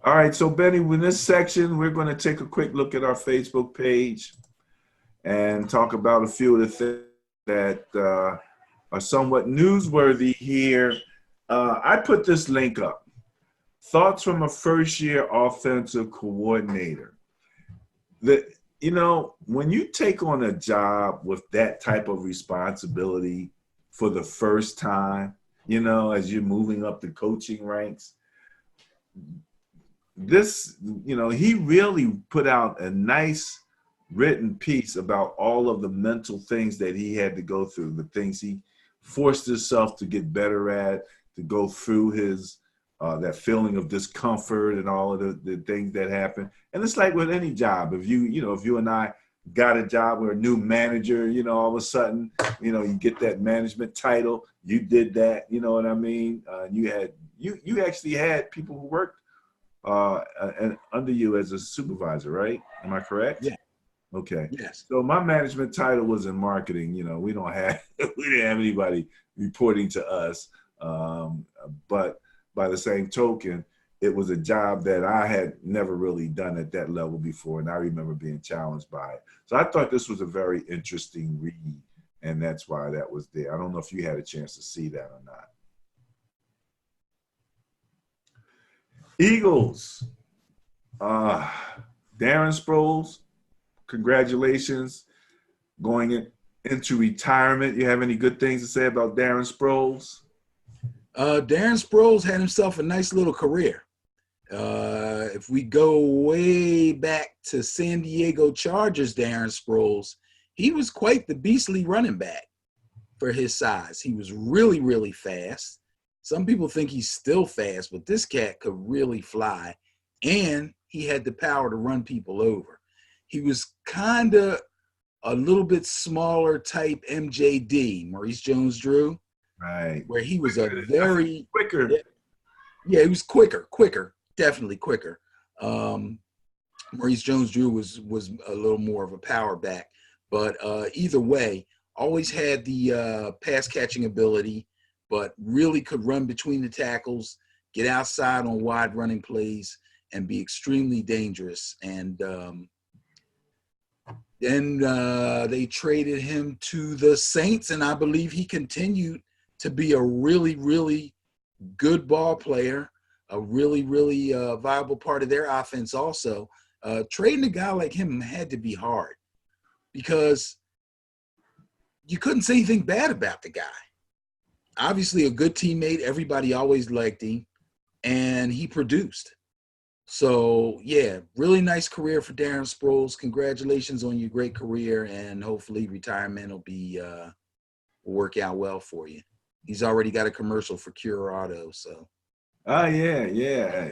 All right, so Benny, in this section, we're going to take a quick look at our Facebook page and talk about a few of the things that are somewhat newsworthy here. I put this link up. Thoughts from a first-year offensive coordinator. When you take on a job with that type of responsibility for the first time, as you're moving up the coaching ranks, he really put out a nice written piece about all of the mental things that he had to go through, the things he forced himself to get better at, to go through his that feeling of discomfort and all of the things that happen. And it's like with any job, if you and I got a job or a new manager, all of a sudden, you get that management title, you did that, you know what I mean? You actually had people who worked and under you as a supervisor, right? Am I correct? Yeah. Okay. Yes. So my management title was in marketing. We didn't have anybody reporting to us. But by the same token, it was a job that I had never really done at that level before, and I remember being challenged by it. So I thought this was a very interesting read, and that's why that was there. I don't know if you had a chance to see that or not. Eagles. Darren Sproles, congratulations going into retirement. You have any good things to say about Darren Sproles? Darren Sproles had himself a nice little career. If we go way back to San Diego Chargers, Darren Sproles, he was quite the beastly running back for his size. He was really, really fast. Some people think he's still fast, but this cat could really fly, and he had the power to run people over. He was kind of a little bit smaller type MJD, Maurice Jones-Drew, right? Where he was a very quicker. Yeah, he was quicker, definitely quicker. Maurice Jones-Drew was a little more of a power back, but either way, always had the pass catching ability, but really could run between the tackles, get outside on wide running plays, and be extremely dangerous. And then they traded him to the Saints, and I believe he continued to be a really, really good ball player, a really, really viable part of their offense also. Trading a guy like him had to be hard because you couldn't say anything bad about the guy. Obviously a good teammate. Everybody always liked him, and he produced. So, yeah, really nice career for Darren Sproles. Congratulations on your great career, and hopefully retirement will work out well for you. He's already got a commercial for Cure Auto, so. Yeah.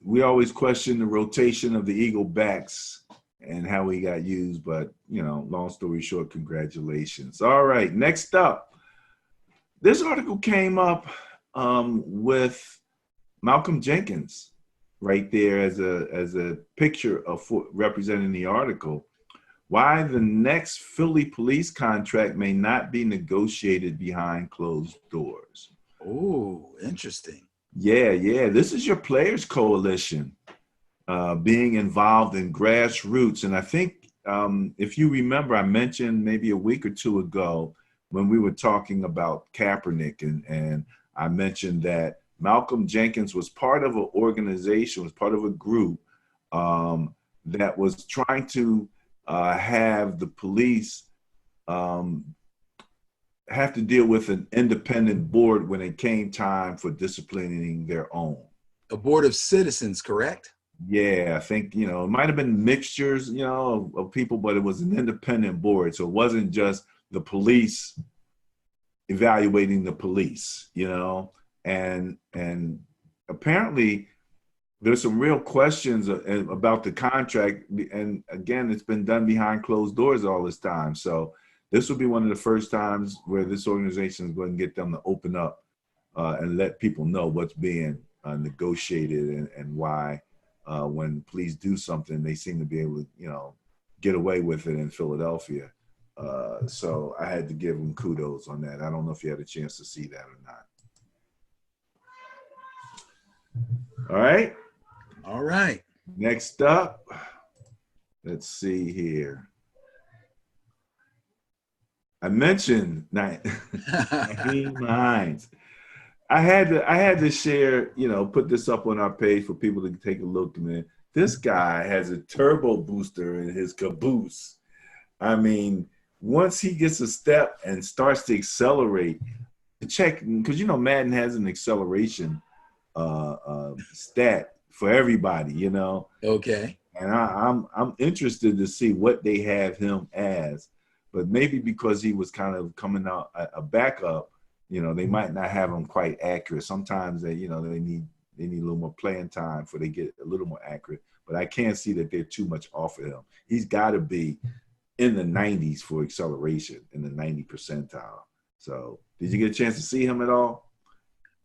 We always question the rotation of the Eagle backs and how he got used, but, long story short, congratulations. All right, next up. This article came up with Malcolm Jenkins right there as a picture of representing the article. Why the next Philly police contract may not be negotiated behind closed doors. Oh, interesting. Yeah. This is your players coalition being involved in grassroots. And I think if you remember, I mentioned maybe a week or two ago when we were talking about Kaepernick, and I mentioned that Malcolm Jenkins was part of an organization, was part of a group that was trying to have the police have to deal with an independent board when it came time for disciplining their own. A board of citizens, correct? Yeah, I think, it might have been mixtures, of people, but it was an independent board. So it wasn't just the police evaluating the police, and apparently there's some real questions about the contract. And again, it's been done behind closed doors all this time. So this will be one of the first times where this organization is going to get them to open up and let people know what's being negotiated and why when police do something, they seem to be able to, get away with it in Philadelphia. So I had to give them kudos on that. I don't know if you had a chance to see that or not. All right. All right. Next up, let's see here. I mentioned Nyheim Hines. I had to share, put this up on our page for people to take a look, man. This guy has a turbo booster in his caboose. I mean, once he gets a step and starts to accelerate, check because Madden has an acceleration stat for everybody. Okay. And I'm interested to see what they have him as, but maybe because he was kind of coming out a backup, they might not have him quite accurate. Sometimes they need a little more playing time for they get a little more accurate. But I can't see that they're too much off of him. He's got to be in the 90s for acceleration, in the 90 percentile. So, did you get a chance to see him at all?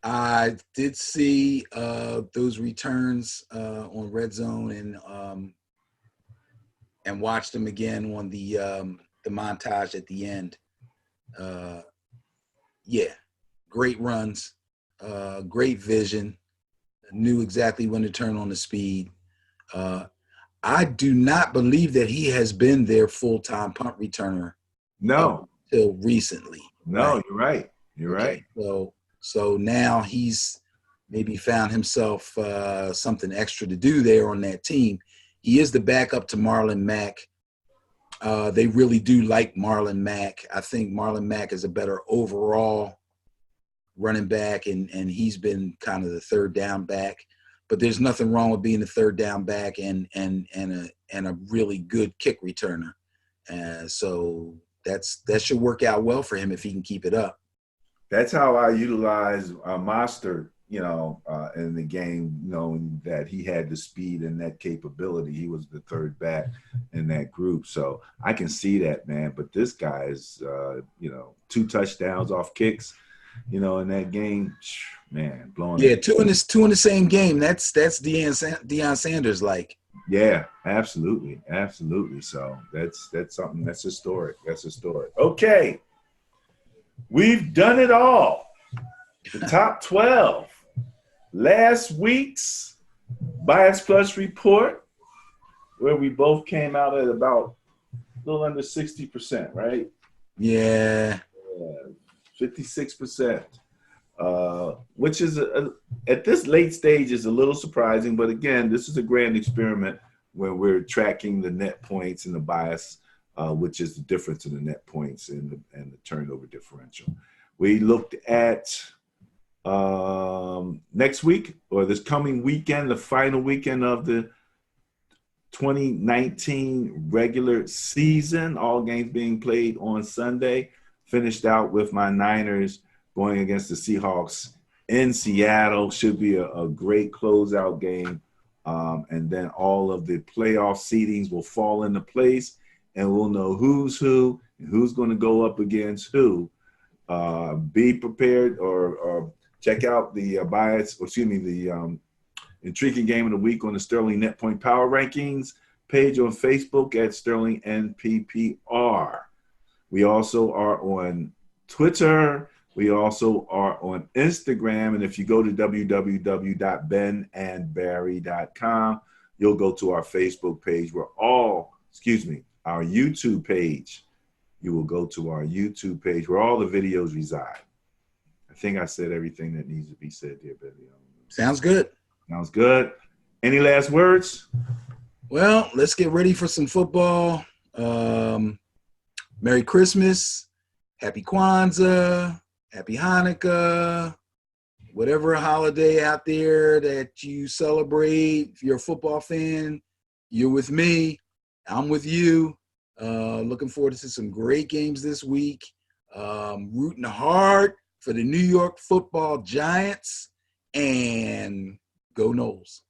I did see those returns on Red Zone and watched them again on the montage at the end. Yeah, great runs, great vision, knew exactly when to turn on the speed. I do not believe that he has been their full-time punt returner No. until recently. No, right? you're right. You're right. So now he's maybe found himself something extra to do there on that team. He is the backup to Marlon Mack. They really do like Marlon Mack. I think Marlon Mack is a better overall running back, and he's been kind of the third down back. But there's nothing wrong with being a third down back and a really good kick returner. So that should work out well for him if he can keep it up. That's how I utilize Mostert, in the game, knowing that he had the speed and that capability. He was the third back in that group. So I can see that, man. But this guy is, 2 touchdowns off kicks, in that game. Man, blowing Yeah, it. two in the same game. That's Deion Sanders like. Yeah, absolutely. Absolutely. So that's something that's historic. That's historic. Okay. We've done it all. The top 12. Last week's Bias Plus report, where we both came out at about a little under 60%, right? Yeah. 56%, which is at this late stage is a little surprising. But again, this is a grand experiment where we're tracking the net points and the bias, which is the difference in the net points and the turnover differential. We looked at next week or this coming weekend, the final weekend of the 2019 regular season, all games being played on Sunday. Finished out with my Niners going against the Seahawks in Seattle. Should be a great closeout game. And then all of the playoff seedings will fall into place, and we'll know who's who and who's going to go up against who. Be prepared or check out the the intriguing game of the week on the Sterling Net Point Power Rankings page on Facebook at Sterling NPPR. We also are on Twitter. We also are on Instagram. And if you go to www.benandbarry.com, you'll go to our Facebook page our YouTube page. You will go to our YouTube page where all the videos reside. I think I said everything that needs to be said there, baby. Sounds good. Sounds good. Any last words? Well, let's get ready for some football. Merry Christmas, Happy Kwanzaa, Happy Hanukkah, whatever holiday out there that you celebrate. If you're a football fan, you're with me. I'm with you. Looking forward to some great games this week. Rooting hard for the New York Football Giants, and go Noles.